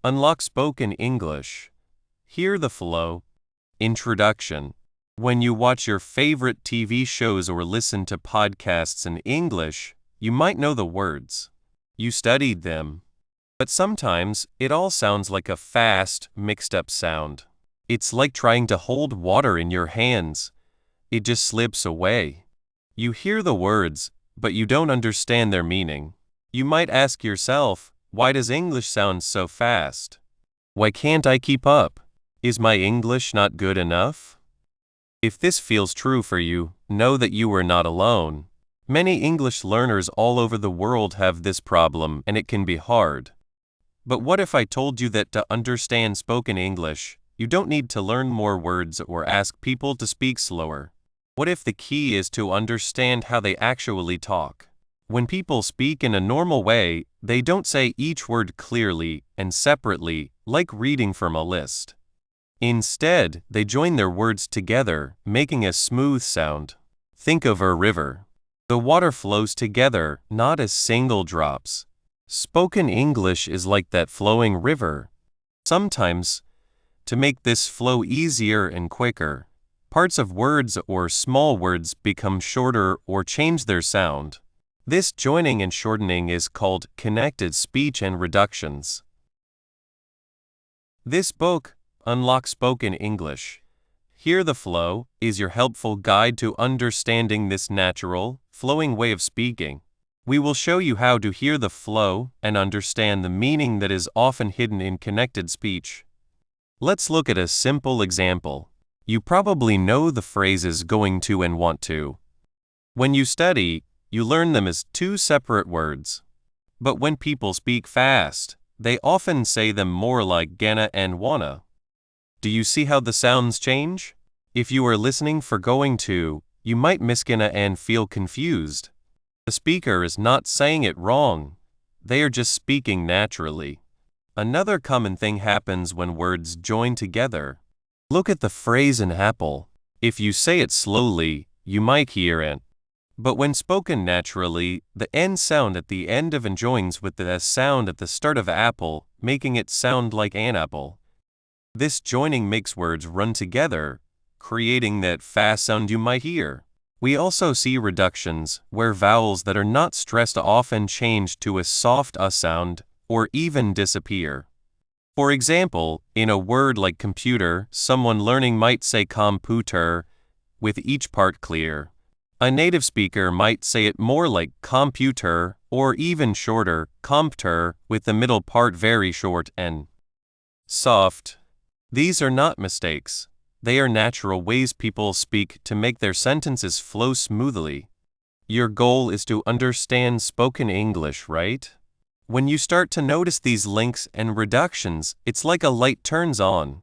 Unlock spoken English. Hear the flow. Introduction. When you watch your favorite TV shows or listen to podcasts in English, you might know the words. You studied them. But sometimes, it all sounds like a fast, mixed-up sound. It's like trying to hold water in your hands. It just slips away. You hear the words, but you don't understand their meaning. You might ask yourself, why does English sound so fast? Why can't I keep up? Is my English not good enough? If this feels true for you, know that you are not alone. Many English learners all over the world have this problem, and it can be hard. But what if I told you that to understand spoken English, you don't need to learn more words or ask people to speak slower? What if the key is to understand how they actually talk? When people speak in a normal way, they don't say each word clearly and separately, like reading from a list. Instead, they join their words together, making a smooth sound. Think of a river. The water flows together, not as single drops. Spoken English is like that flowing river. Sometimes, to make this flow easier and quicker, parts of words or small words become shorter or change their sound. This joining and shortening is called connected speech and reductions. This book, Unlock Spoken English. Hear the Flow, is your helpful guide to understanding this natural, flowing way of speaking. We will show you how to hear the flow and understand the meaning that is often hidden in connected speech. Let's look at a simple example. You probably know the phrases going to and want to. When you study, you learn them as two separate words. But when people speak fast, they often say them more like gonna and wanna. Do you see how the sounds change? If you are listening for going to, you might miss gonna and feel confused. The speaker is not saying it wrong. They are just speaking naturally. Another common thing happens when words join together. Look at the phrase an apple. If you say it slowly, you might hear it. But when spoken naturally, the N sound at the end of and joins with the S sound at the start of apple, making it sound like an apple. This joining makes words run together, creating that fast sound you might hear. We also see reductions, where vowels that are not stressed often change to a soft sound, or even disappear. For example, in a word like computer, someone learning might say computer, with each part clear. A native speaker might say it more like computer, or even shorter, compter, with the middle part very short and soft. These are not mistakes. They are natural ways people speak to make their sentences flow smoothly. Your goal is to understand spoken English, right? When you start to notice these links and reductions, it's like a light turns on.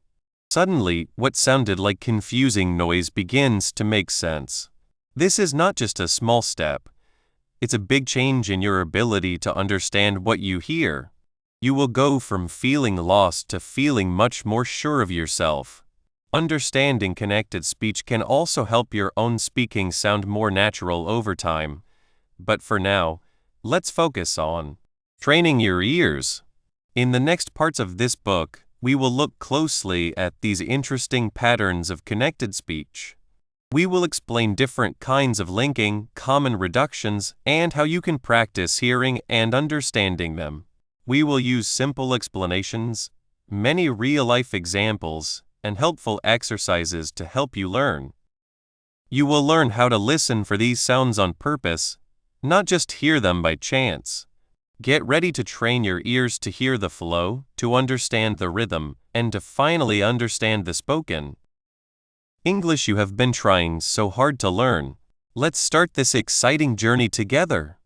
Suddenly, what sounded like confusing noise begins to make sense. This is not just a small step. It's a big change in your ability to understand what you hear. You will go from feeling lost to feeling much more sure of yourself. Understanding connected speech can also help your own speaking sound more natural over time. But for now, let's focus on training your ears. In the next parts of this book, we will look closely at these interesting patterns of connected speech. We will explain different kinds of linking, common reductions, and how you can practice hearing and understanding them. We will use simple explanations, many real-life examples, and helpful exercises to help you learn. You will learn how to listen for these sounds on purpose, not just hear them by chance. Get ready to train your ears to hear the flow, to understand the rhythm, and to finally understand the spoken English you have been trying so hard to learn. Let's start this exciting journey together.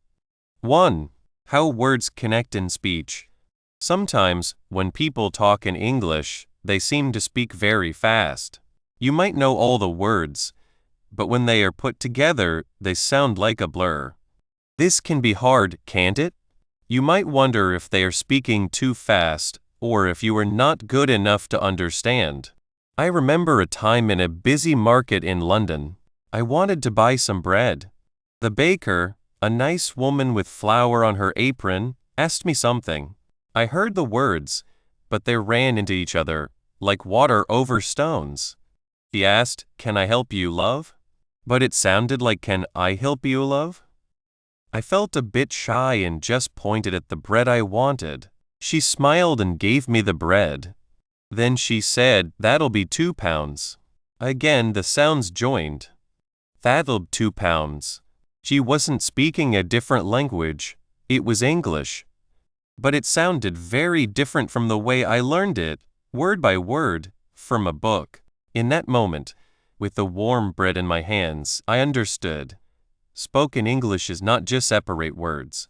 1. How words connect in speech. Sometimes, when people talk in English, they seem to speak very fast. You might know all the words, but when they are put together, they sound like a blur. This can be hard, can't it? You might wonder if they are speaking too fast, or if you are not good enough to understand. I remember a time in a busy market in London. I wanted to buy some bread. The baker, a nice woman with flour on her apron, asked me something. I heard the words, but they ran into each other, like water over stones. She asked, "Can I help you, love?" But it sounded like, "Can I help you, love?" I felt a bit shy and just pointed at the bread I wanted. She smiled and gave me the bread. Then she said, "That'll be £2. Again, the sounds joined. That'll be £2. She wasn't speaking a different language. It was English. But it sounded very different from the way I learned it, word by word, from a book. In that moment, with the warm bread in my hands, I understood. Spoken English is not just separate words.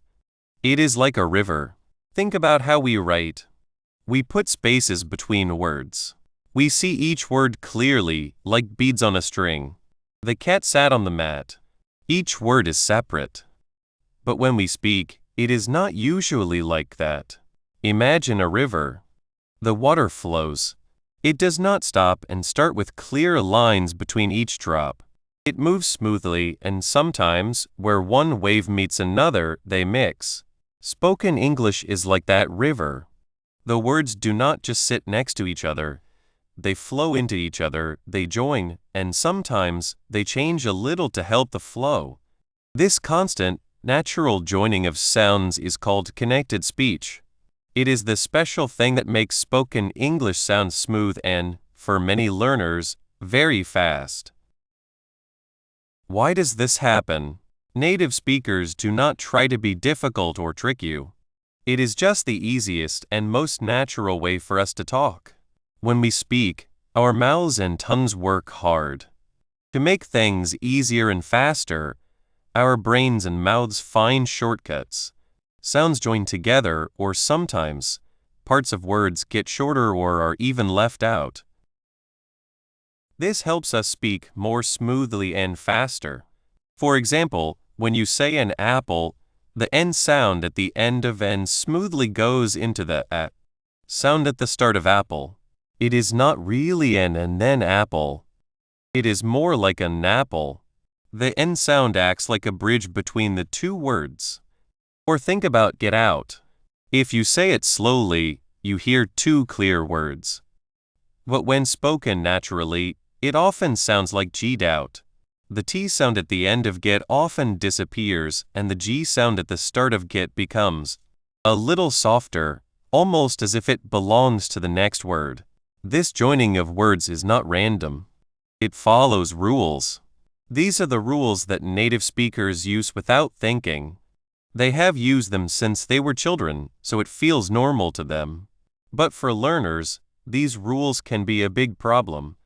It is like a river. Think about how we write. We put spaces between words. We see each word clearly, like beads on a string. The cat sat on the mat. Each word is separate. But when we speak, it is not usually like that. Imagine a river. The water flows. It does not stop and start with clear lines between each drop. It moves smoothly, and sometimes, where one wave meets another, they mix. Spoken English is like that river. The words do not just sit next to each other. They flow into each other, they join, and sometimes they change a little to help the flow. This constant, natural joining of sounds is called connected speech. It is the special thing that makes spoken English sound smooth and, for many learners, very fast. Why does this happen? Native speakers do not try to be difficult or trick you. It is just the easiest and most natural way for us to talk. When we speak, our mouths and tongues work hard. To make things easier and faster, our brains and mouths find shortcuts. Sounds join together, or sometimes, parts of words get shorter or are even left out. This helps us speak more smoothly and faster. For example, when you say an apple, the N sound at the end of N smoothly goes into the A sound at the start of apple. It is not really N and then apple. It is more like an apple. The N sound acts like a bridge between the two words. Or think about get out. If you say it slowly, you hear two clear words. But when spoken naturally, it often sounds like G'd out. The T sound at the end of get often disappears, and the G sound at the start of get becomes a little softer, almost as if it belongs to the next word. This joining of words is not random. It follows rules. These are the rules that native speakers use without thinking. They have used them since they were children, so it feels normal to them. But for learners, these rules can be a big problem.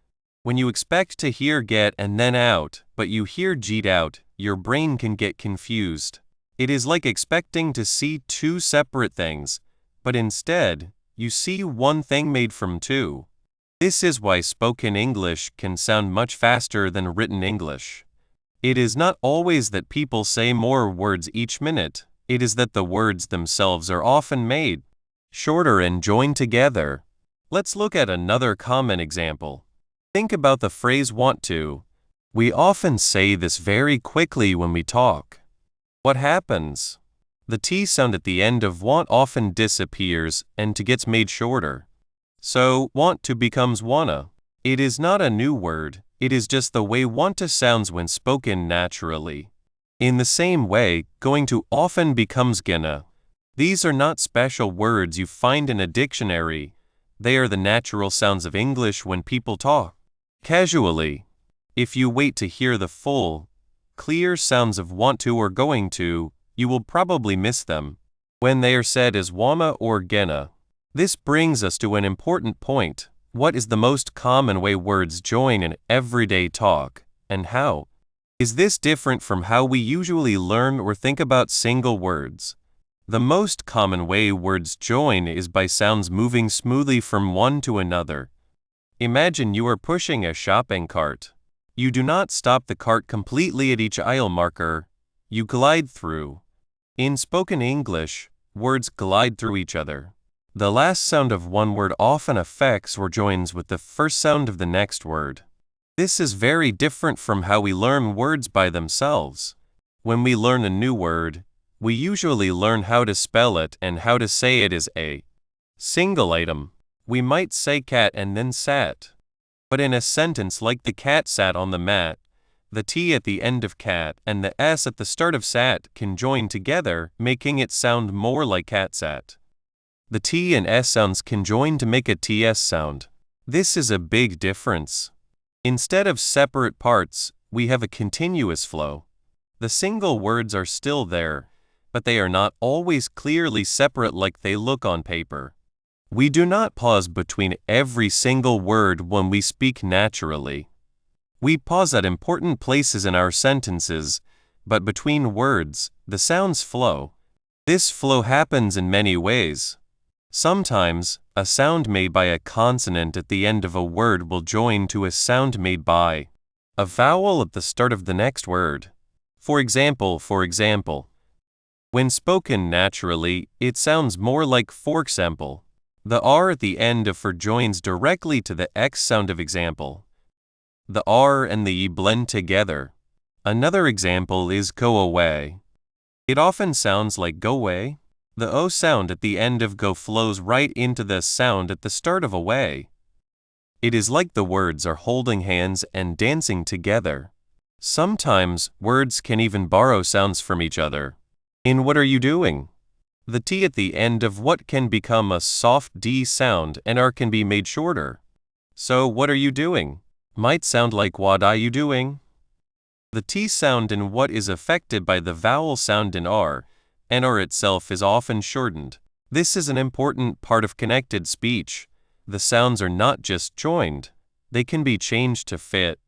When you expect to hear get and then out, but you hear G'd out, your brain can get confused. It is like expecting to see two separate things, but instead, you see one thing made from two. This is why spoken English can sound much faster than written English. It is not always that people say more words each minute. It is that the words themselves are often made shorter and joined together. Let's look at another common example. Think about the phrase want to. We often say this very quickly when we talk. What happens? The T sound at the end of want often disappears and to gets made shorter. So, want to becomes wanna. It is not a new word, it is just the way want to sounds when spoken naturally. In the same way, going to often becomes gonna. These are not special words you find in a dictionary. They are the natural sounds of English when people talk casually. If you wait to hear the full, clear sounds of want to or going to, you will probably miss them when they are said as wanna or gonna. This brings us to an important point. What is the most common way words join in everyday talk, and how? Is this different from how we usually learn or think about single words? The most common way words join is by sounds moving smoothly from one to another. Imagine you are pushing a shopping cart. You do not stop the cart completely at each aisle marker. You glide through. In spoken English, words glide through each other. The last sound of one word often affects or joins with the first sound of the next word. This is very different from how we learn words by themselves. When we learn a new word, we usually learn how to spell it and how to say it as a single item. We might say cat and then sat. But in a sentence like the cat sat on the mat, the T at the end of cat and the S at the start of sat can join together, making it sound more like cat sat. The T and S sounds can join to make a TS sound. This is a big difference. Instead of separate parts, we have a continuous flow. The single words are still there, but they are not always clearly separate like they look on paper. We do not pause between every single word when we speak naturally. We pause at important places in our sentences, but between words, the sounds flow. This flow happens in many ways. Sometimes, a sound made by a consonant at the end of a word will join to a sound made by a vowel at the start of the next word. For example, when spoken naturally, it sounds more like for example. The R at the end of for joins directly to the X sound of example. The R and the E blend together. Another example is go away. It often sounds like go away. The O sound at the end of go flows right into the sound at the start of away. It is like the words are holding hands and dancing together. Sometimes, words can even borrow sounds from each other. In what are you doing? The T at the end of what can become a soft D sound and R can be made shorter. So what are you doing? Might sound like what are you doing? The T sound in what is affected by the vowel sound in R, and R itself is often shortened. This is an important part of connected speech. The sounds are not just joined. They can be changed to fit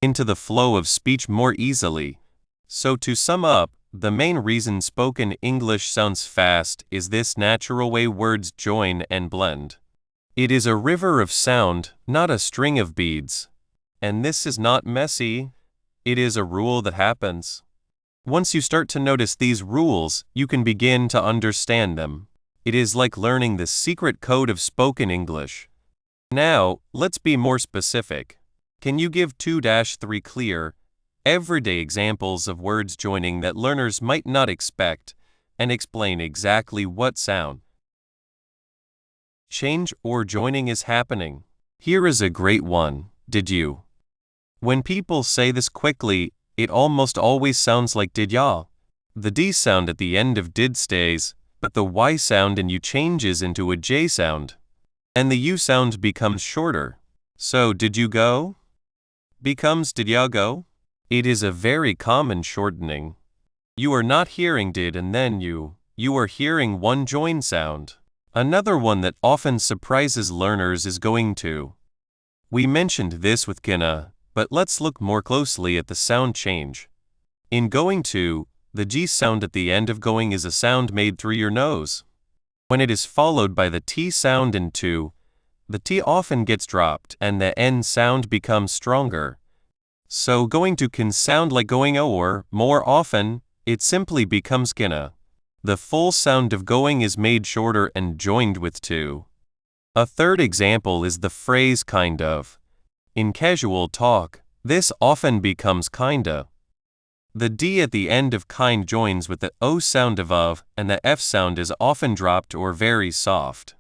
into the flow of speech more easily. So to sum up, the main reason spoken English sounds fast is this natural way words join and blend. It is a river of sound, not a string of beads. And this is not messy. It is a rule that happens. Once you start to notice these rules, you can begin to understand them. It is like learning the secret code of spoken English. Now, let's be more specific. Can you give 2-3 clear, everyday examples of words joining that learners might not expect, and explain exactly what sound change or joining is happening? Here is a great one. Did you? When people say this quickly, it almost always sounds like did ya. The D sound at the end of did stays, but the Y sound in you changes into a J sound. And the U sound becomes shorter. So did you go? Becomes did ya go? It is a very common shortening. You are not hearing did and then you are hearing one join sound. Another one that often surprises learners is going to. We mentioned this with gonna, but let's look more closely at the sound change. In going to, the G sound at the end of going is a sound made through your nose. When it is followed by the T sound in to, the T often gets dropped and the N sound becomes stronger. So going to can sound like going or, more often, it simply becomes gonna. The full sound of going is made shorter and joined with to. A third example is the phrase kind of. In casual talk, this often becomes kinda. The D at the end of kind joins with the O sound of, and the F sound is often dropped or very soft.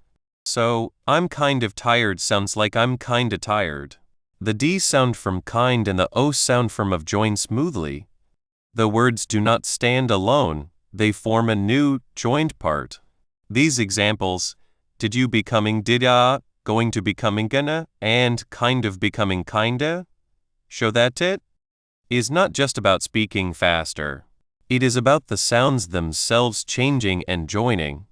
So, I'm kind of tired sounds like I'm kinda tired. The D sound from kind and the O sound from of join smoothly. The words do not stand alone, they form a new, joined part. These examples, did you becoming did ya, going to becoming gonna, and kind of becoming kinda, show that it is not just about speaking faster. It is about the sounds themselves changing and joining.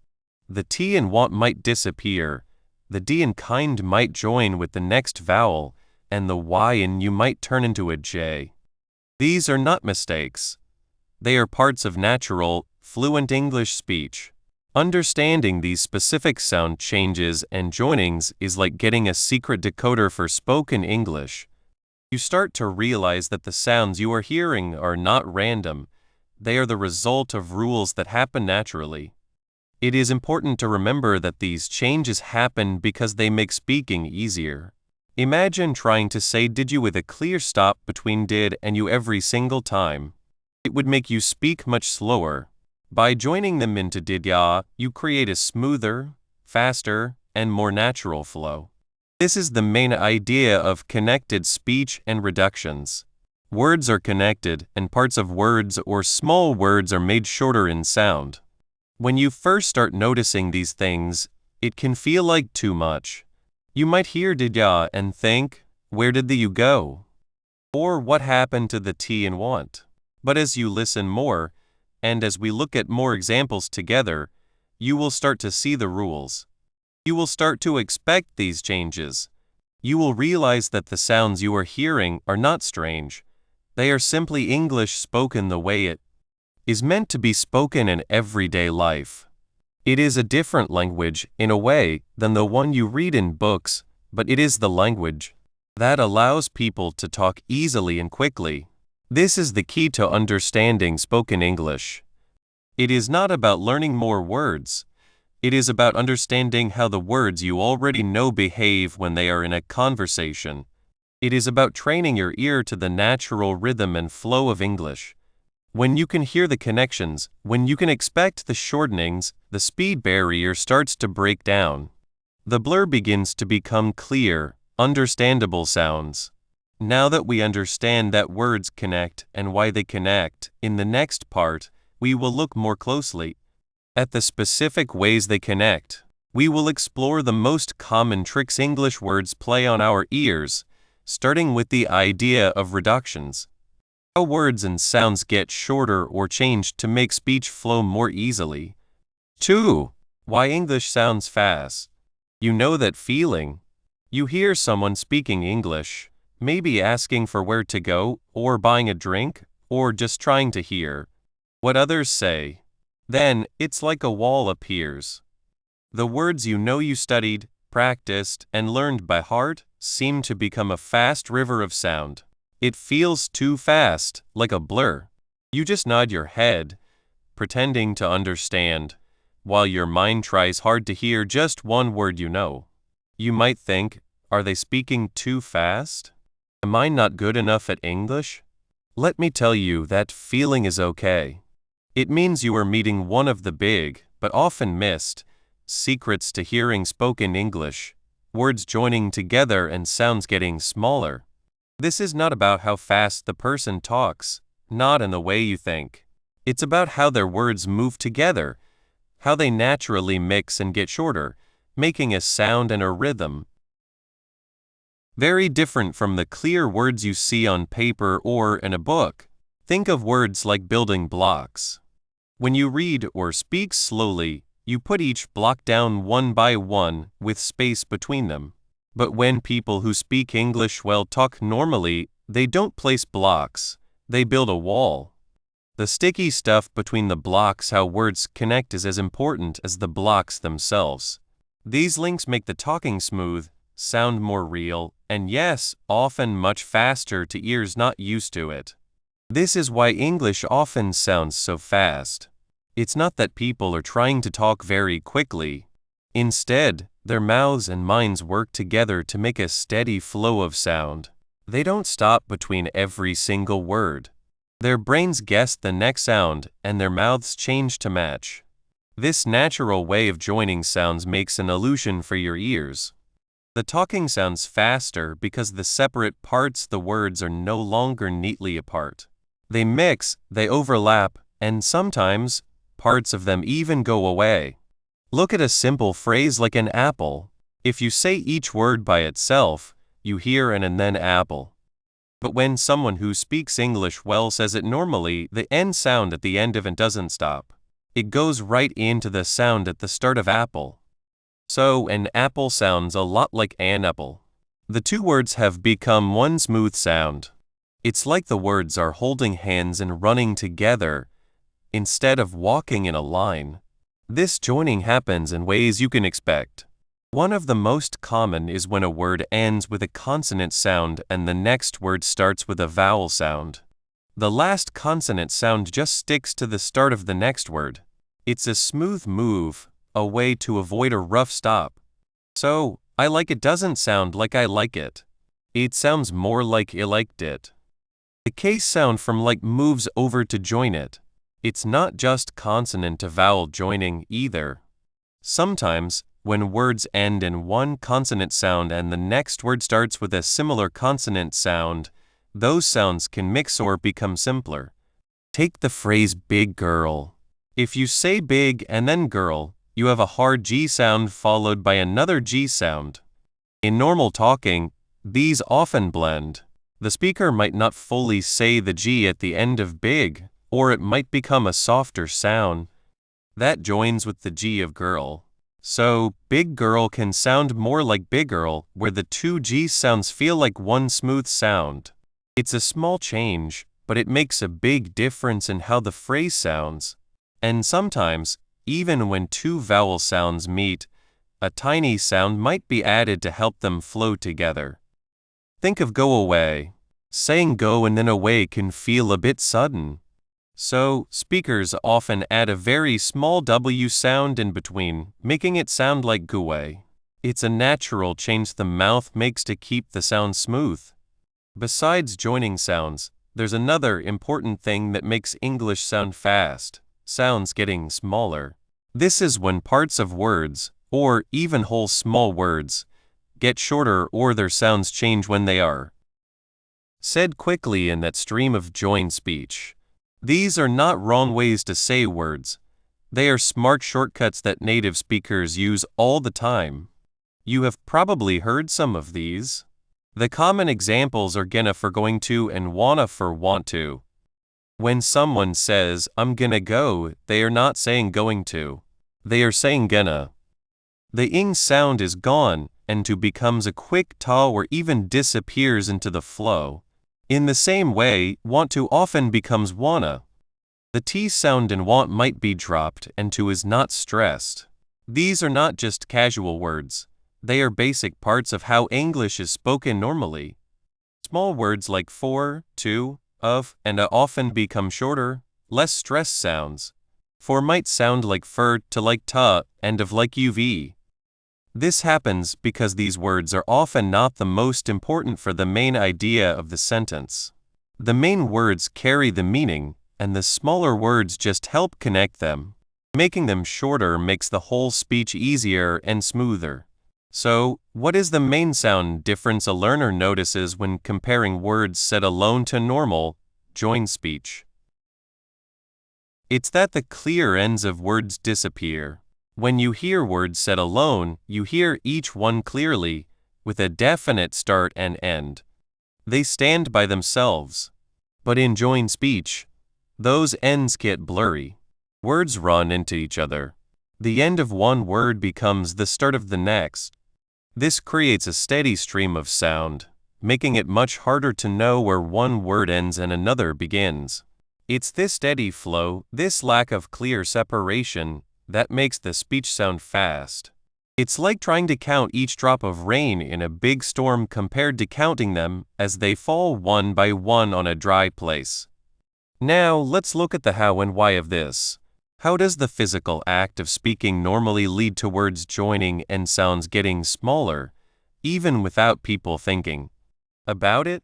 The T in want might disappear, the D in kind might join with the next vowel, and the Y in you might turn into a J. These are not mistakes. They are parts of natural, fluent English speech. Understanding these specific sound changes and joinings is like getting a secret decoder for spoken English. You start to realize that the sounds you are hearing are not random. They are the result of rules that happen naturally. It is important to remember that these changes happen because they make speaking easier. Imagine trying to say did you with a clear stop between did and you every single time. It would make you speak much slower. By joining them into did ya, you create a smoother, faster, and more natural flow. This is the main idea of connected speech and reductions. Words are connected, and parts of words or small words are made shorter in sound. When you first start noticing these things, it can feel like too much. You might hear did ya and think, where did the you go? Or what happened to the T and want? But as you listen more, and as we look at more examples together, you will start to see the rules. You will start to expect these changes. You will realize that the sounds you are hearing are not strange. They are simply English spoken the way it is meant to be spoken in everyday life. It is a different language, in a way, than the one you read in books, but it is the language that allows people to talk easily and quickly. This is the key to understanding spoken English. It is not about learning more words. It is about understanding how the words you already know behave when they are in a conversation. It is about training your ear to the natural rhythm and flow of English. When you can hear the connections, when you can expect the shortenings, the speed barrier starts to break down. The blur begins to become clear, understandable sounds. Now that we understand that words connect and why they connect, in the next part, we will look more closely at the specific ways they connect. We will explore the most common tricks English words play on our ears, starting with the idea of reductions. How words and sounds get shorter or changed to make speech flow more easily. 2. Why English sounds fast. You know that feeling. You hear someone speaking English, maybe asking for where to go, or buying a drink, or just trying to hear what others say. Then, it's like a wall appears. The words you know you studied, practiced, and learned by heart seem to become a fast river of sound. It feels too fast, like a blur. You just nod your head, pretending to understand, while your mind tries hard to hear just one word you know. You might think, are they speaking too fast? Am I not good enough at English? Let me tell you that feeling is okay. It means you are meeting one of the big, but often missed, secrets to hearing spoken English, words joining together and sounds getting smaller. This is not about how fast the person talks, not in the way you think. It's about how their words move together, how they naturally mix and get shorter, making a sound and a rhythm. Very different from the clear words you see on paper or in a book. Think of words like building blocks. When you read or speak slowly, you put each block down one by one with space between them. But when people who speak English well talk normally, they don't place blocks, they build a wall. The sticky stuff between the blocks, how words connect, is as important as the blocks themselves. These links make the talking smooth, sound more real, and yes, often much faster to ears not used to it. This is why English often sounds so fast. It's not that people are trying to talk very quickly. Instead, their mouths and minds work together to make a steady flow of sound. They don't stop between every single word. Their brains guess the next sound, and their mouths change to match. This natural way of joining sounds makes an illusion for your ears. The talking sounds faster because the separate parts, the words, are no longer neatly apart. They mix, they overlap, and sometimes, parts of them even go away. Look at a simple phrase like an apple. If you say each word by itself, you hear an and then apple. But when someone who speaks English well says it normally, the N sound at the end of it doesn't stop. It goes right into the sound at the start of apple. So an apple sounds a lot like an apple. The two words have become one smooth sound. It's like the words are holding hands and running together, instead of walking in a line. This joining happens in ways you can expect. One of the most common is when a word ends with a consonant sound and the next word starts with a vowel sound. The last consonant sound just sticks to the start of the next word. It's a smooth move, a way to avoid a rough stop. So, I like it doesn't sound like I like it. It sounds more like I liked it. The case sound from like moves over to join it. It's not just consonant to vowel joining either. Sometimes, when words end in one consonant sound and the next word starts with a similar consonant sound, those sounds can mix or become simpler. Take the phrase big girl. If you say big and then girl, you have a hard G sound followed by another G sound. In normal talking, these often blend. The speaker might not fully say the G at the end of big, or it might become a softer sound that joins with the G of girl. So, big girl can sound more like big girl, where the two G sounds feel like one smooth sound. It's a small change, but it makes a big difference in how the phrase sounds. And sometimes, even when two vowel sounds meet, a tiny sound might be added to help them flow together. Think of go away. Saying go and then away can feel a bit sudden. So, speakers often add a very small W sound in between, making it sound like guay. It's a natural change the mouth makes to keep the sound smooth. Besides joining sounds, there's another important thing that makes English sound fast: sounds getting smaller. This is when parts of words, or even whole small words, get shorter or their sounds change when they are said quickly in that stream of joined speech. These are not wrong ways to say words. They are smart shortcuts that native speakers use all the time. You have probably heard some of these. The common examples are gonna for going to and wanna for want to. When someone says, I'm gonna go, they are not saying going to. They are saying gonna. The ing sound is gone, and to becomes a quick ta or even disappears into the flow. In the same way, want to often becomes wanna. The T sound in want might be dropped and to is not stressed. These are not just casual words. They are basic parts of how English is spoken normally. Small words like for, to, of, and a often become shorter, less stressed sounds. For might sound like fur to like ta and of like uv. This happens because these words are often not the most important for the main idea of the sentence. The main words carry the meaning, and the smaller words just help connect them. Making them shorter makes the whole speech easier and smoother. So, what is the main sound difference a learner notices when comparing words said alone to normal, joined speech? It's that the clear ends of words disappear. When you hear words said alone, you hear each one clearly, with a definite start and end. They stand by themselves. But in joined speech, those ends get blurry. Words run into each other. The end of one word becomes the start of the next. This creates a steady stream of sound, making it much harder to know where one word ends and another begins. It's this steady flow, this lack of clear separation, that makes the speech sound fast. It's like trying to count each drop of rain in a big storm compared to counting them as they fall one by one on a dry place. Now, let's look at the how and why of this. How does the physical act of speaking normally lead to words joining and sounds getting smaller, even without people thinking about it?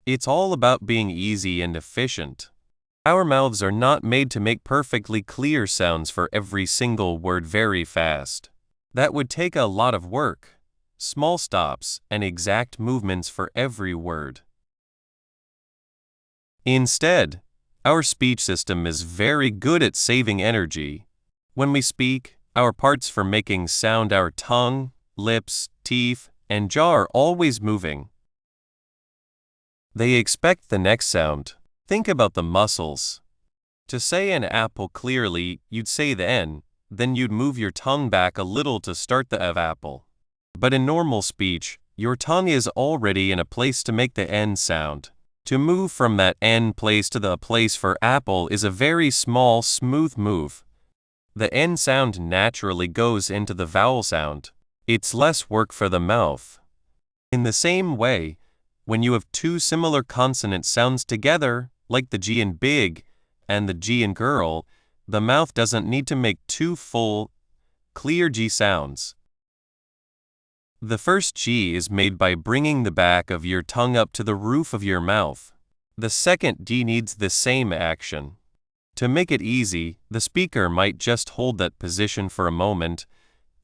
It's all about being easy and efficient. Our mouths are not made to make perfectly clear sounds for every single word very fast. That would take a lot of work, small stops, and exact movements for every word. Instead, our speech system is very good at saving energy. When we speak, our parts for making sound, our tongue, lips, teeth, and jaw are always moving. They expect the next sound. Think about the muscles. To say an apple clearly, you'd say the N, then you'd move your tongue back a little to start the of apple. But in normal speech, your tongue is already in a place to make the N sound. To move from that N place to the place for apple is a very small, smooth move. The N sound naturally goes into the vowel sound. It's less work for the mouth. In the same way, when you have two similar consonant sounds together, like the G in big and the G in girl, the mouth doesn't need to make two full, clear G sounds. The first G is made by bringing the back of your tongue up to the roof of your mouth. The second D needs the same action. To make it easy, the speaker might just hold that position for a moment,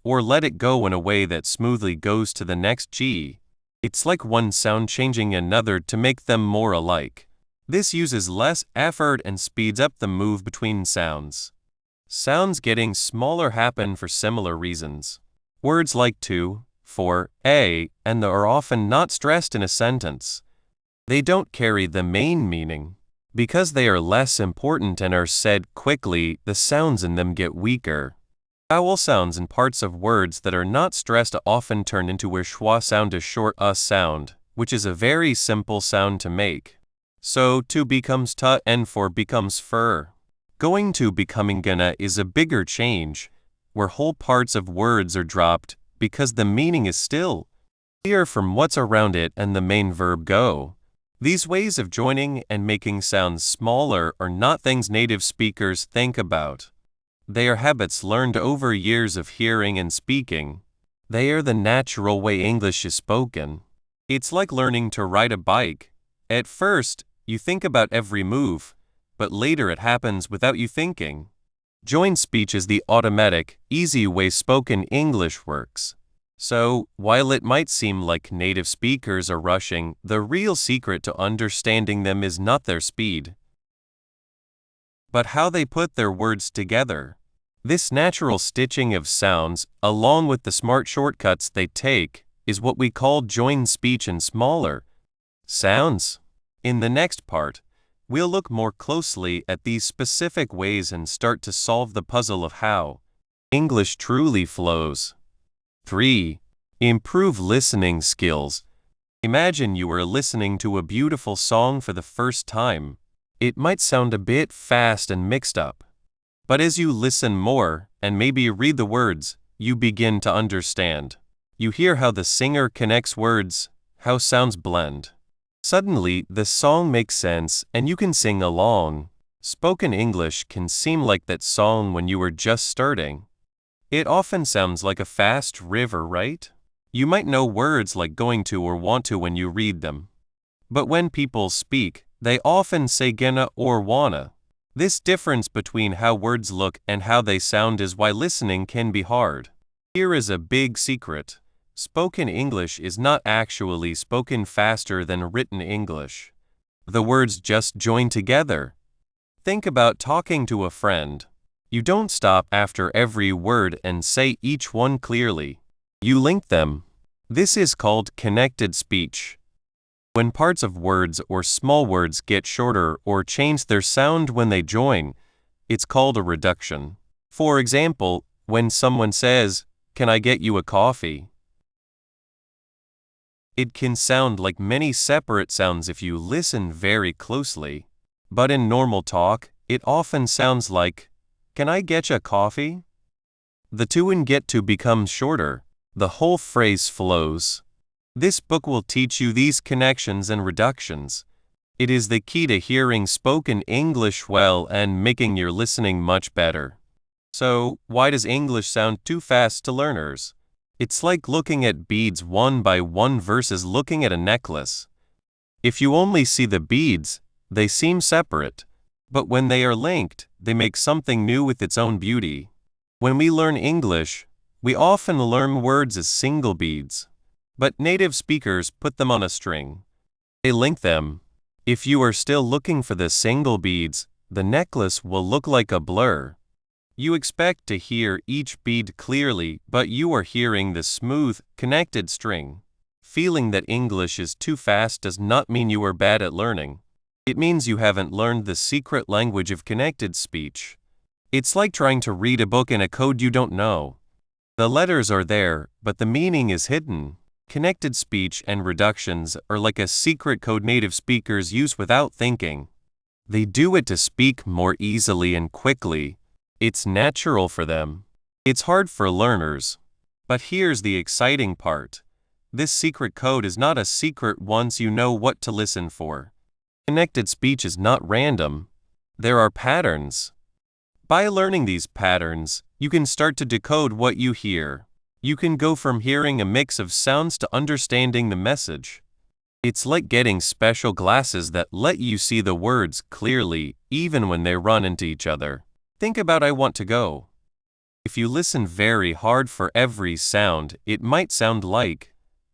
or let it go in a way that smoothly goes to the next G. It's like one sound changing another to make them more alike. This uses less effort and speeds up the move between sounds. Sounds getting smaller happen for similar reasons. Words like to, for, a, and the are often not stressed in a sentence. They don't carry the main meaning. Because they are less important and are said quickly, the sounds in them get weaker. Vowel sounds in parts of words that are not stressed often turn into a schwa sound, a short sound, which is a very simple sound to make. So to becomes ta and for becomes fur. Going to becoming gonna is a bigger change, where whole parts of words are dropped because the meaning is still clear from what's around it and the main verb go. These ways of joining and making sounds smaller are not things native speakers think about. They are habits learned over years of hearing and speaking. They are the natural way English is spoken. It's like learning to ride a bike. At first, you think about every move, but later it happens without you thinking. Joined speech is the automatic, easy way spoken English works. So, while it might seem like native speakers are rushing, the real secret to understanding them is not their speed, but how they put their words together. This natural stitching of sounds, along with the smart shortcuts they take, is what we call joined speech and smaller sounds. In the next part, we'll look more closely at these specific ways and start to solve the puzzle of how English truly flows. 3. Improve listening skills. Imagine you are listening to a beautiful song for the first time. It might sound a bit fast and mixed up. But as you listen more, and maybe read the words, you begin to understand. You hear how the singer connects words, how sounds blend. Suddenly, the song makes sense and you can sing along. Spoken English can seem like that song when you are just starting. It often sounds like a fast river, right? You might know words like going to or want to when you read them. But when people speak, they often say gonna or wanna. This difference between how words look and how they sound is why listening can be hard. Here is a big secret. Spoken English is not actually spoken faster than written English. The words just join together. Think about talking to a friend. You don't stop after every word and say each one clearly. You link them. This is called connected speech. When parts of words or small words get shorter or change their sound when they join, it's called a reduction. For example, when someone says, "Can I get you a coffee?" It can sound like many separate sounds if you listen very closely. But in normal talk, it often sounds like, "Can I getcha coffee?" The to and get to become shorter. The whole phrase flows. This book will teach you these connections and reductions. It is the key to hearing spoken English well and making your listening much better. So, why does English sound too fast to learners? It's like looking at beads one by one versus looking at a necklace. If you only see the beads, they seem separate. But when they are linked, they make something new with its own beauty. When we learn English, we often learn words as single beads. But native speakers put them on a string. They link them. If you are still looking for the single beads, the necklace will look like a blur. You expect to hear each bead clearly, but you are hearing the smooth, connected string. Feeling that English is too fast does not mean you are bad at learning. It means you haven't learned the secret language of connected speech. It's like trying to read a book in a code you don't know. The letters are there, but the meaning is hidden. Connected speech and reductions are like a secret code native speakers use without thinking. They do it to speak more easily and quickly. It's natural for them. It's hard for learners. But here's the exciting part. This secret code is not a secret once you know what to listen for. Connected speech is not random. There are patterns. By learning these patterns, you can start to decode what you hear. You can go from hearing a mix of sounds to understanding the message. It's like getting special glasses that let you see the words clearly, even when they run into each other. Think about "I want to go." If you listen very hard for every sound, it might sound like,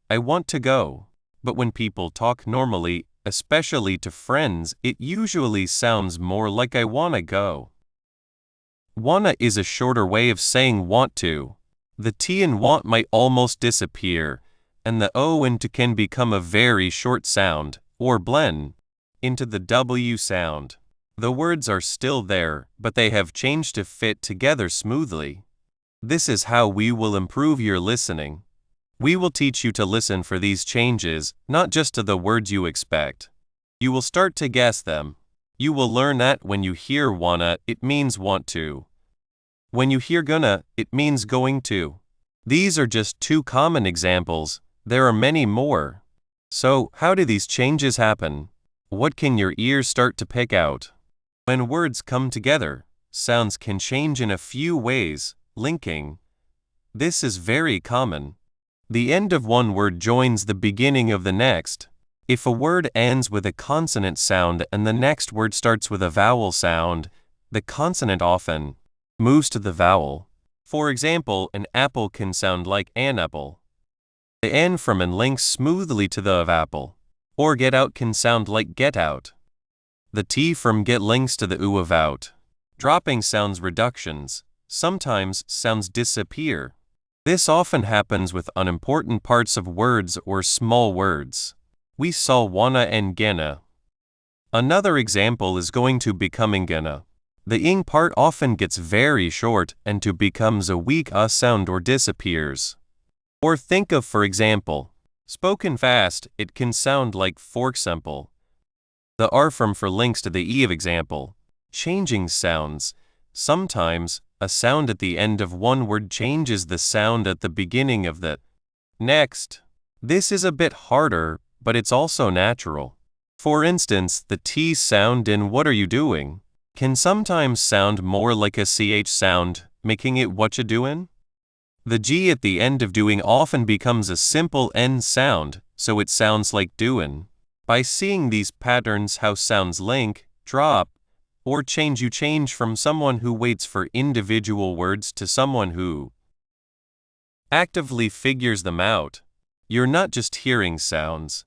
I want to go. But when people talk normally, especially to friends, it usually sounds more like I wanna go. Wanna is a shorter way of saying want to. The T in want might almost disappear, and the O in to can become a very short sound, or blend into the W sound. The words are still there, but they have changed to fit together smoothly. This is how we will improve your listening. We will teach you to listen for these changes, not just to the words you expect. You will start to guess them. You will learn that when you hear wanna, it means want to. When you hear gonna, it means going to. These are just two common examples. There are many more. So, how do these changes happen? What can your ears start to pick out? When words come together, sounds can change in a few ways, linking. This is very common. The end of one word joins the beginning of the next. If a word ends with a consonant sound and the next word starts with a vowel sound, the consonant often moves to the vowel. For example, an apple can sound like an apple. The N from and links smoothly to the of apple. Or get out can sound like get out. The T from get links to the U of out. Dropping sounds reductions. Sometimes sounds disappear. This often happens with unimportant parts of words or small words. We saw wanna and gonna. Another example is going to becoming gonna. The ing part often gets very short and to becomes a weak sound or disappears. Or think of, for example, spoken fast, it can sound like for example. The R from for links to the E of example. Changing sounds. Sometimes, a sound at the end of one word changes the sound at the beginning of the next. This is a bit harder, but it's also natural. For instance, the T sound in what are you doing can sometimes sound more like a CH sound, making it what you doin'? The G at the end of doing often becomes a simple N sound, so it sounds like doin'. By seeing these patterns how sounds link, drop, or change, you change from someone who waits for individual words to someone who actively figures them out. You're not just hearing sounds.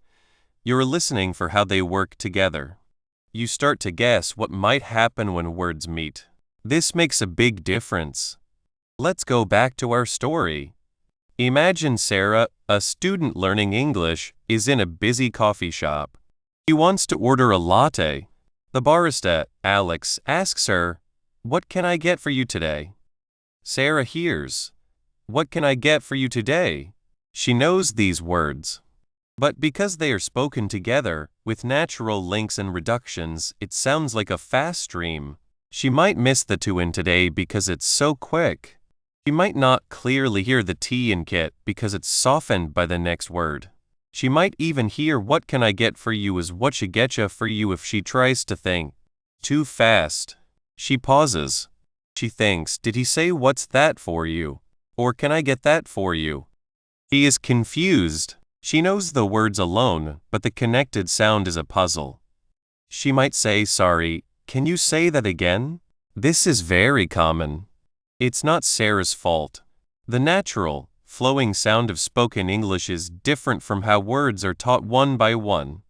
You're listening for how they work together. You start to guess what might happen when words meet. This makes a big difference. Let's go back to our story. Imagine Sarah, a student learning English, is in a busy coffee shop. She wants to order a latte. The barista, Alex, asks her, "What can I get for you today?" Sarah hears, "What can I get for you today?" She knows these words. But because they are spoken together, with natural links and reductions, it sounds like a fast stream. She might miss the to in today because it's so quick. She might not clearly hear the T in get because it's softened by the next word. She might even hear what can I get for you is what you getcha for you if she tries to think too fast. She pauses. She thinks, did he say what's that for you? Or can I get that for you? She is confused. She knows the words alone, but the connected sound is a puzzle. She might say, sorry, can you say that again? This is very common. It's not Sarah's fault. The natural, flowing sound of spoken English is different from how words are taught one by one.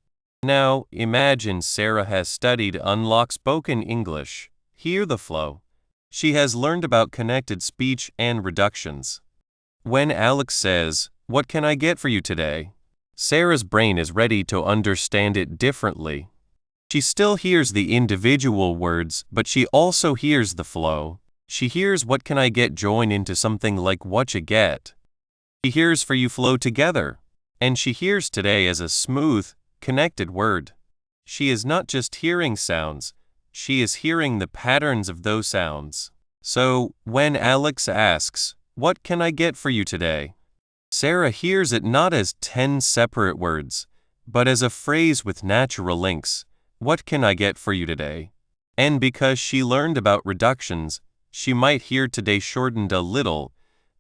Now, imagine Sarah has studied unlock spoken English. Hear the flow. She has learned about connected speech and reductions. When Alex says, "What can I get for you today?" Sarah's brain is ready to understand it differently. She still hears the individual words, but she also hears the flow. She hears what can I get join into something like what you get. She hears for you flow together. And she hears today as a smooth, connected word. She is not just hearing sounds, she is hearing the patterns of those sounds. So, when Alex asks, "What can I get for you today?" Sarah hears it not as 10 separate words, but as a phrase with natural links. What can I get for you today? And because she learned about reductions, she might hear today shortened a little,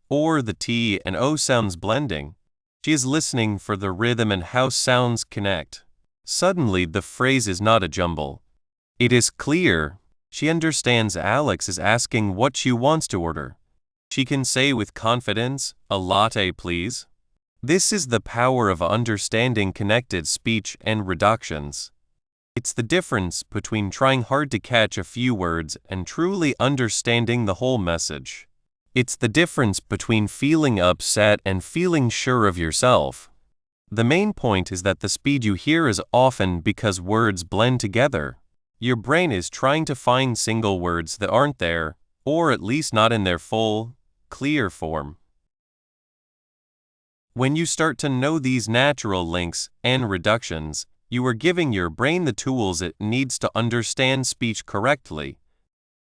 or the T and O sounds blending. She is listening for the rhythm and how sounds connect. Suddenly the phrase is not a jumble. It is clear. She understands Alex is asking what she wants to order. She can say with confidence, "A latte, please." This is the power of understanding connected speech and reductions. It's the difference between trying hard to catch a few words and truly understanding the whole message. It's the difference between feeling upset and feeling sure of yourself. The main point is that the speed you hear is often because words blend together. Your brain is trying to find single words that aren't there, or at least not in their full, clear form. When you start to know these natural links and reductions, you are giving your brain the tools it needs to understand speech correctly.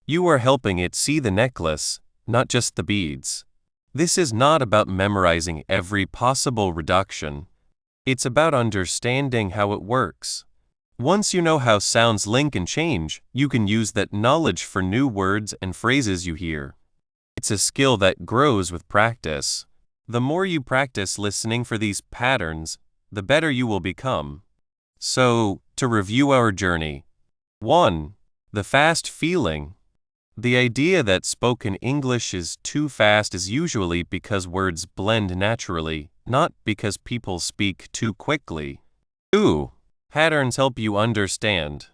You are helping it see the necklace, not just the beads. This is not about memorizing every possible reduction. It's about understanding how it works. Once you know how sounds link and change, you can use that knowledge for new words and phrases you hear. It's a skill that grows with practice. The more you practice listening for these patterns, the better you will become. So, to review our journey. 1. The fast feeling. The idea that spoken English is too fast is usually because words blend naturally, not because people speak too quickly. 2. Patterns help you understand.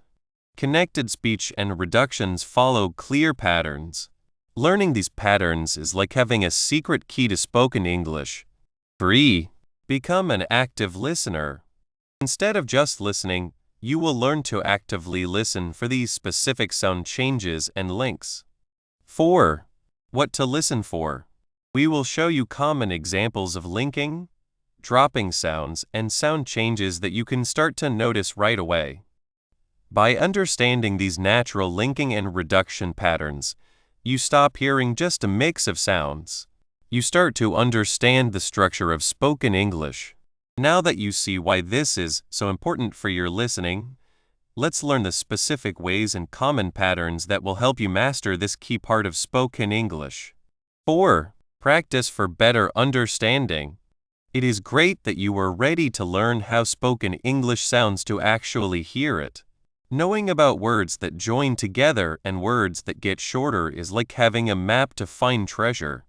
Connected speech and reductions follow clear patterns. Learning these patterns is like having a secret key to spoken English. 3. Become an active listener. Instead of just listening, you will learn to actively listen for these specific sound changes and links. 4. What to listen for. We will show you common examples of linking, dropping sounds, and sound changes that you can start to notice right away. By understanding these natural linking and reduction patterns, you stop hearing just a mix of sounds. You start to understand the structure of spoken English. Now that you see why this is so important for your listening, let's learn the specific ways and common patterns that will help you master this key part of spoken English. 4. Practice for better understanding. It is great that you are ready to learn how spoken English sounds to actually hear it. Knowing about words that join together and words that get shorter is like having a map to find treasure.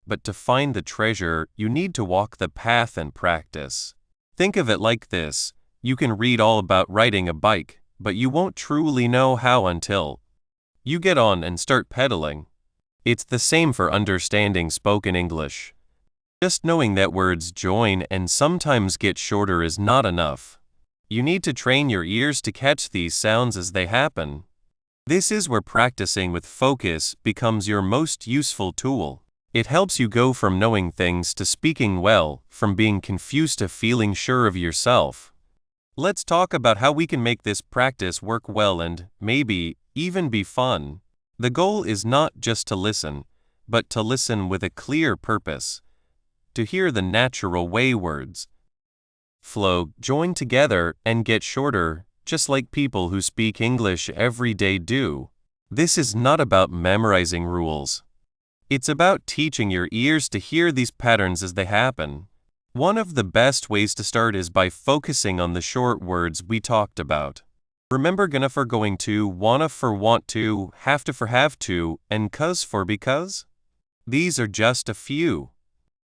But to find the treasure, you need to walk the path and practice. Think of it like this: you can read all about riding a bike, but you won't truly know how until you get on and start pedaling. It's the same for understanding spoken English. Just knowing that words join and sometimes get shorter is not enough. You need to train your ears to catch these sounds as they happen. This is where practicing with focus becomes your most useful tool. It helps you go from knowing things to speaking well, from being confused to feeling sure of yourself. Let's talk about how we can make this practice work well and, maybe, even be fun. The goal is not just to listen, but to listen with a clear purpose. To hear the natural way words flow, join together, and get shorter, just like people who speak English every day do. This is not about memorizing rules. It's about teaching your ears to hear these patterns as they happen. One of the best ways to start is by focusing on the short words we talked about. Remember gonna for going to, wanna for want to, have to for have to, and cuz for because? These are just a few.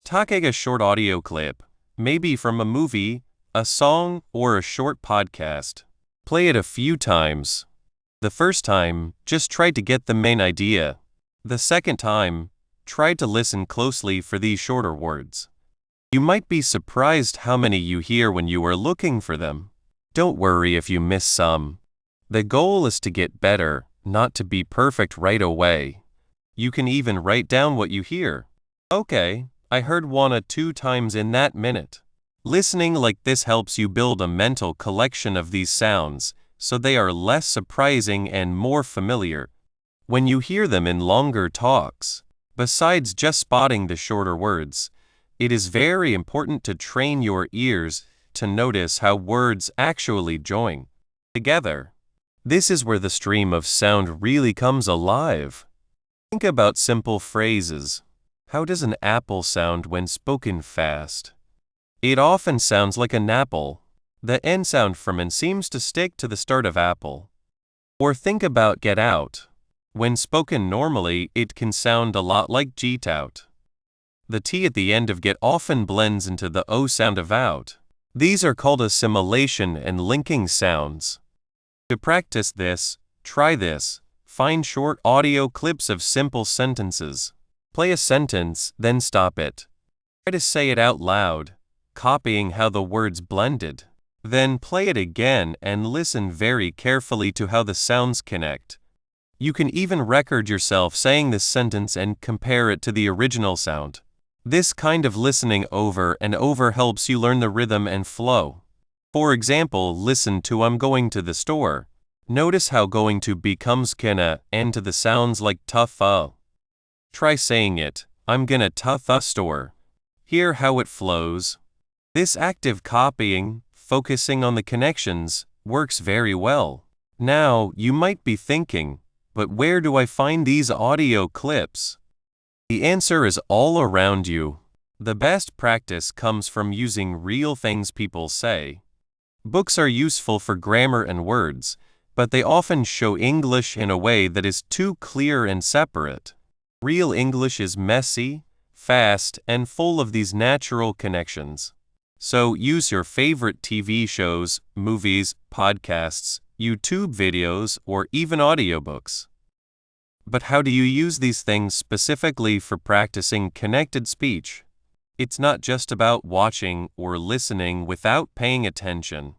Take a short audio clip, maybe from a movie, a song, or a short podcast. Play it a few times. The first time, just try to get the main idea. The second time, try to listen closely for these shorter words. You might be surprised how many you hear when you are looking for them. Don't worry if you miss some. The goal is to get better, not to be perfect right away. You can even write down what you hear. Okay, I heard wanna 2 times in that minute. Listening like this helps you build a mental collection of these sounds, so they are less surprising and more familiar when you hear them in longer talks. Besides just spotting the shorter words, it is very important to train your ears to notice how words actually join together. This is where the stream of sound really comes alive. Think about simple phrases. How does an apple sound when spoken fast? It often sounds like an apple. The N sound from N seems to stick to the start of apple. Or think about get out. When spoken normally, it can sound a lot like "jeet out." The T at the end of get often blends into the O sound of out. These are called assimilation and linking sounds. To practice this, try this. Find short audio clips of simple sentences. Play a sentence, then stop it. Try to say it out loud, copying how the words blended. Then play it again and listen very carefully to how the sounds connect. You can even record yourself saying this sentence and compare it to the original sound. This kind of listening over and over helps you learn the rhythm and flow. For example, listen to "I'm going to the store." Notice how going to becomes "gonna" and to the sounds like "tough." Try saying it, "I'm gonna tough a store." Hear how it flows. This active copying, focusing on the connections, works very well. Now, you might be thinking, but where do I find these audio clips? The answer is all around you. The best practice comes from using real things people say. Books are useful for grammar and words, but they often show English in a way that is too clear and separate. Real English is messy, fast, and full of these natural connections. So use your favorite TV shows, movies, podcasts, YouTube videos, or even audiobooks. But how do you use these things specifically for practicing connected speech? It's not just about watching or listening without paying attention.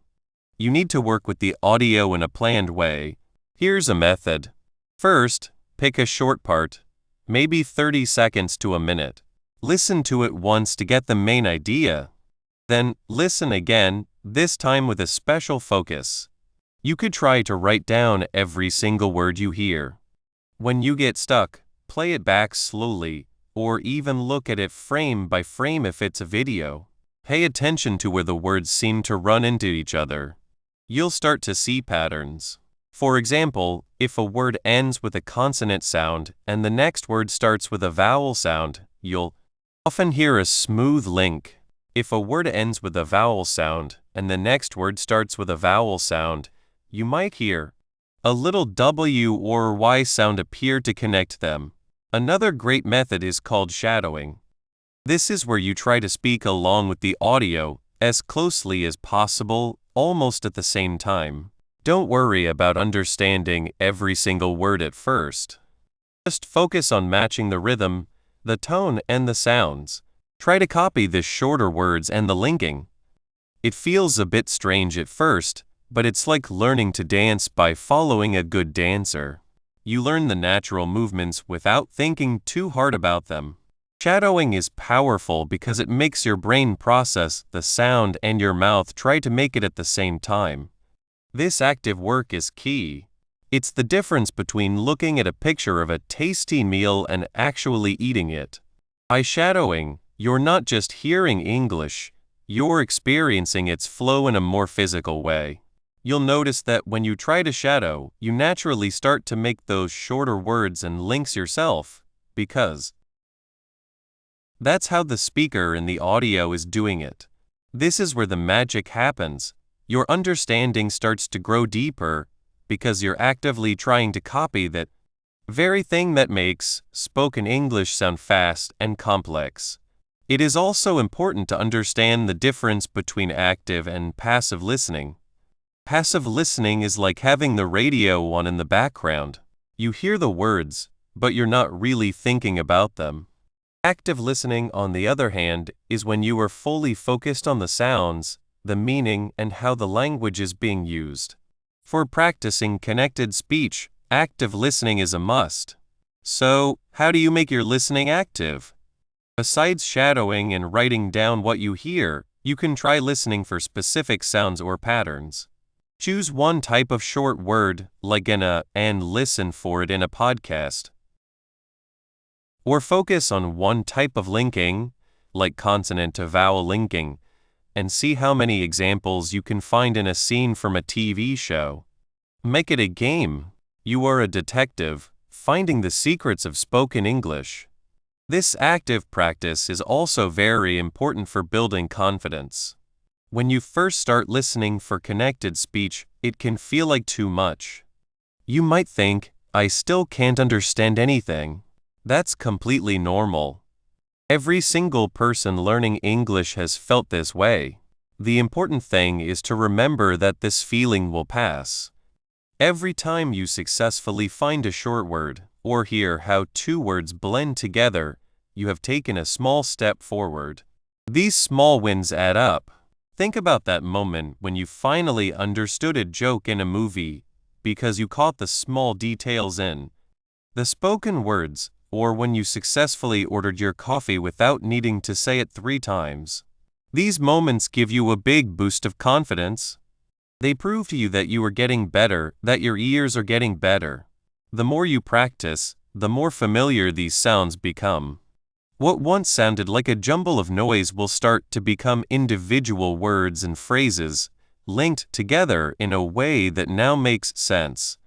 You need to work with the audio in a planned way. Here's a method. First, pick a short part, maybe 30 seconds to a minute. Listen to it once to get the main idea. Then, listen again, this time with a special focus. You could try to write down every single word you hear. When you get stuck, play it back slowly, or even look at it frame by frame if it's a video. Pay attention to where the words seem to run into each other. You'll start to see patterns. For example, if a word ends with a consonant sound and the next word starts with a vowel sound, you'll often hear a smooth link. If a word ends with a vowel sound and the next word starts with a vowel sound, you might hear a little W or Y sound appear to connect them. Another great method is called shadowing. This is where you try to speak along with the audio as closely as possible, almost at the same time. Don't worry about understanding every single word at first. Just focus on matching the rhythm, the tone, and the sounds. Try to copy the shorter words and the linking. It feels a bit strange at first, but it's like learning to dance by following a good dancer. You learn the natural movements without thinking too hard about them. Shadowing is powerful because it makes your brain process the sound and your mouth try to make it at the same time. This active work is key. It's the difference between looking at a picture of a tasty meal and actually eating it. By shadowing, you're not just hearing English, you're experiencing its flow in a more physical way. You'll notice that when you try to shadow, you naturally start to make those shorter words and links yourself, because that's how the speaker in the audio is doing it. This is where the magic happens. Your understanding starts to grow deeper because you're actively trying to copy that very thing that makes spoken English sound fast and complex. It is also important to understand the difference between active and passive listening. Passive listening is like having the radio on in the background. You hear the words, but you're not really thinking about them. Active listening, on the other hand, is when you are fully focused on the sounds, the meaning, and how the language is being used. For practicing connected speech, active listening is a must. So, how do you make your listening active? Besides shadowing and writing down what you hear, you can try listening for specific sounds or patterns. Choose one type of short word, like and listen for it in a podcast. Or focus on one type of linking, like consonant to vowel linking, and see how many examples you can find in a scene from a TV show. Make it a game. You are a detective, finding the secrets of spoken English. This active practice is also very important for building confidence. When you first start listening for connected speech, it can feel like too much. You might think, I still can't understand anything. That's completely normal. Every single person learning English has felt this way. The important thing is to remember that this feeling will pass. Every time you successfully find a short word, or hear how two words blend together, you have taken a small step forward. These small wins add up. Think about that moment when you finally understood a joke in a movie because you caught the small details in the spoken words, or when you successfully ordered your coffee without needing to say it 3 times. These moments give you a big boost of confidence. They prove to you that you are getting better, that your ears are getting better. The more you practice, the more familiar these sounds become. What once sounded like a jumble of noise will start to become individual words and phrases, linked together in a way that now makes sense.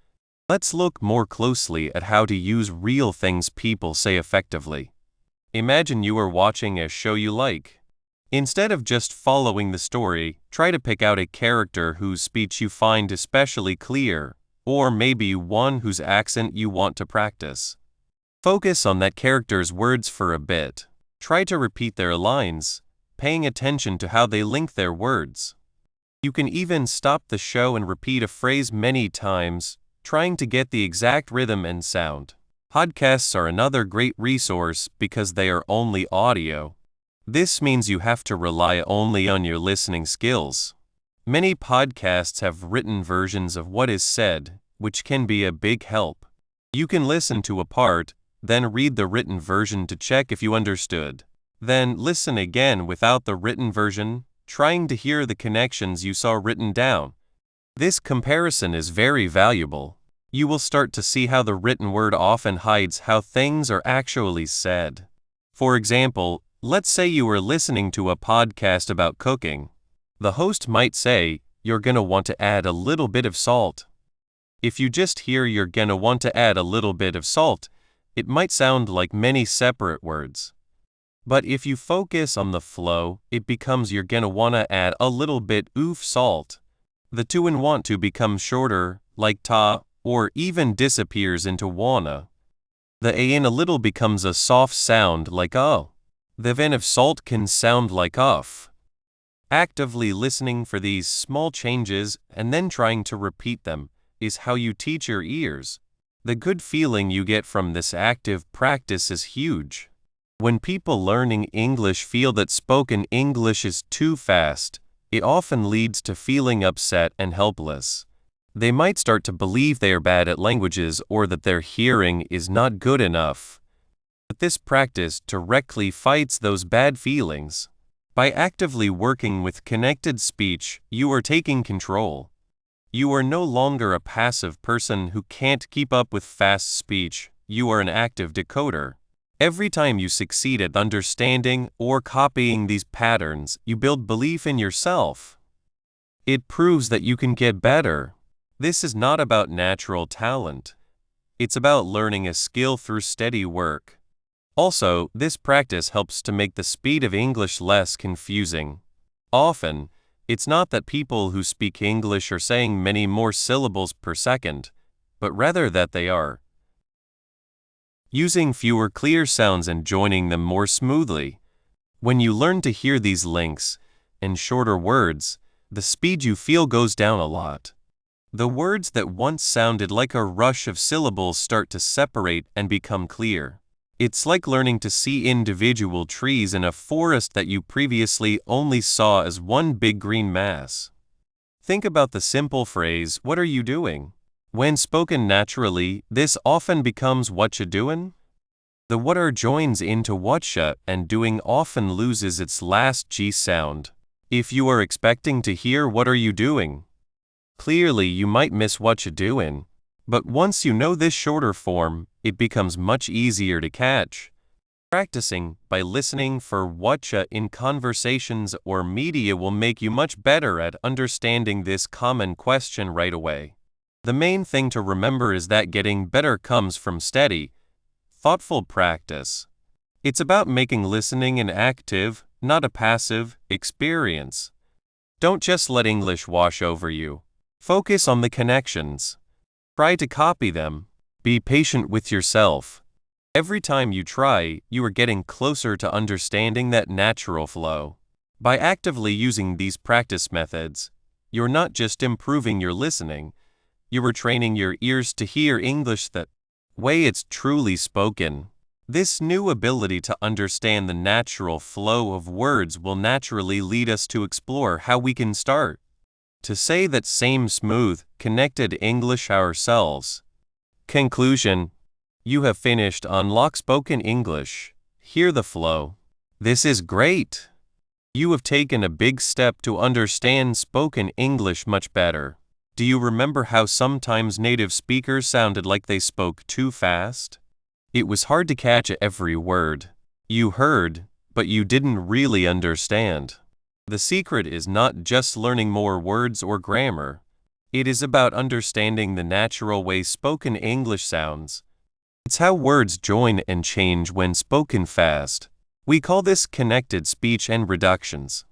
Let's look more closely at how to use real things people say effectively. Imagine you are watching a show you like. Instead of just following the story, try to pick out a character whose speech you find especially clear, or maybe one whose accent you want to practice. Focus on that character's words for a bit. Try to repeat their lines, paying attention to how they link their words. You can even stop the show and repeat a phrase many times, trying to get the exact rhythm and sound. Podcasts are another great resource because they are only audio. This means you have to rely only on your listening skills. Many podcasts have written versions of what is said, which can be a big help. You can listen to a part, then read the written version to check if you understood. Then listen again without the written version, trying to hear the connections you saw written down. This comparison is very valuable. You will start to see how the written word often hides how things are actually said. For example, let's say you are listening to a podcast about cooking. The host might say, "You're gonna want to add a little bit of salt." If you just hear "you're gonna want to add a little bit of salt," it might sound like many separate words. But if you focus on the flow, it becomes "you're gonna wanna add a little bit oof salt." The to and want to become shorter, like ta, or even disappears into wanna. The a in a little becomes a soft sound like oh. The v of salt can sound like uff. Actively listening for these small changes and then trying to repeat them is how you teach your ears. The good feeling you get from this active practice is huge. When people learning English feel that spoken English is too fast, it often leads to feeling upset and helpless. They might start to believe they are bad at languages or that their hearing is not good enough. But this practice directly fights those bad feelings. By actively working with connected speech, you are taking control. You are no longer a passive person who can't keep up with fast speech, you are an active decoder. Every time you succeed at understanding or copying these patterns, you build belief in yourself. It proves that you can get better. This is not about natural talent. It's about learning a skill through steady work. Also, this practice helps to make the speed of English less confusing. Often, it's not that people who speak English are saying many more syllables per second, but rather that they are using fewer clear sounds and joining them more smoothly. When you learn to hear these links and shorter words, the speed you feel goes down a lot. The words that once sounded like a rush of syllables start to separate and become clear. It's like learning to see individual trees in a forest that you previously only saw as one big green mass. Think about the simple phrase, "What are you doing?" When spoken naturally, this often becomes "Whatcha doin'?" The what are joins into whatcha, and doing often loses its last G sound. If you are expecting to hear "What are you doing?" clearly you might miss "Whatcha doin'?" But once you know this shorter form, it becomes much easier to catch. Practicing by listening for whatcha in conversations or media will make you much better at understanding this common question right away. The main thing to remember is that getting better comes from steady, thoughtful practice. It's about making listening an active, not a passive, experience. Don't just let English wash over you. Focus on the connections. Try to copy them. Be patient with yourself. Every time you try, you are getting closer to understanding that natural flow. By actively using these practice methods, you're not just improving your listening, you are training your ears to hear English that way it's truly spoken. This new ability to understand the natural flow of words will naturally lead us to explore how we can start to say that same smooth, connected English ourselves. Conclusion: you have finished Unlock Spoken English. Hear the flow. This is great. You have taken a big step to understand spoken English much better. Do you remember how sometimes native speakers sounded like they spoke too fast? It was hard to catch every word you heard, but you didn't really understand. The secret is not just learning more words or grammar. It is about understanding the natural way spoken English sounds. It's how words join and change when spoken fast. We call this connected speech and reductions.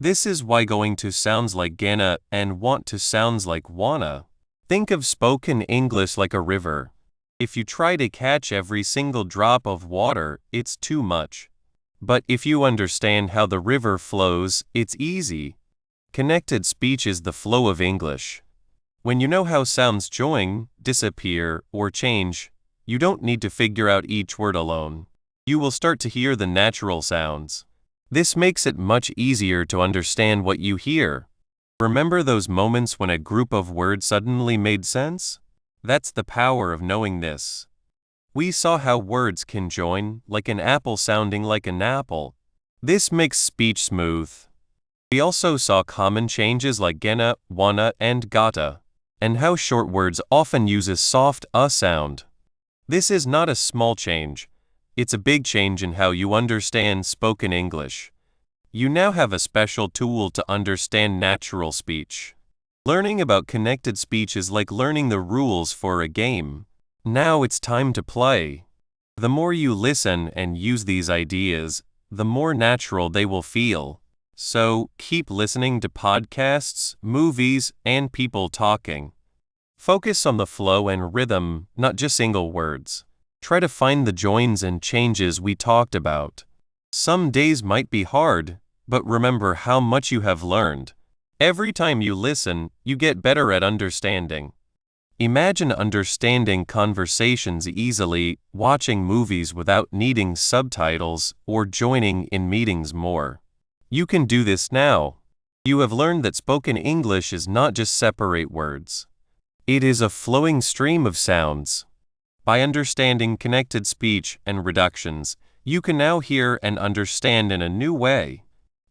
This is why going to sounds like gonna and want to sounds like wanna. Think of spoken English like a river. If you try to catch every single drop of water, it's too much. But if you understand how the river flows, it's easy. Connected speech is the flow of English. When you know how sounds join, disappear, or change, you don't need to figure out each word alone. You will start to hear the natural sounds. This makes it much easier to understand what you hear. Remember those moments when a group of words suddenly made sense? That's the power of knowing this. We saw how words can join, like an apple sounding like an apple. This makes speech smooth. We also saw common changes like gonna, wanna, and gotta, and how short words often use a soft sound. This is not a small change. It's a big change in how you understand spoken English. You now have a special tool to understand natural speech. Learning about connected speech is like learning the rules for a game. Now it's time to play. The more you listen and use these ideas, the more natural they will feel. So, keep listening to podcasts, movies, and people talking. Focus on the flow and rhythm, not just single words. Try to find the joins and changes we talked about. Some days might be hard, but remember how much you have learned. Every time you listen, you get better at understanding. Imagine understanding conversations easily, watching movies without needing subtitles, or joining in meetings more. You can do this now. You have learned that spoken English is not just separate words. It is a flowing stream of sounds. By understanding connected speech and reductions, you can now hear and understand in a new way.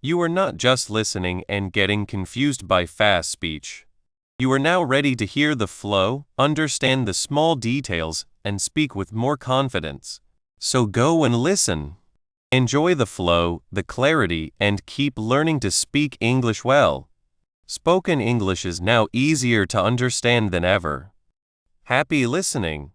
You are not just listening and getting confused by fast speech. You are now ready to hear the flow, understand the small details, and speak with more confidence. So go and listen. Enjoy the flow, the clarity, and keep learning to speak English well. Spoken English is now easier to understand than ever. Happy listening!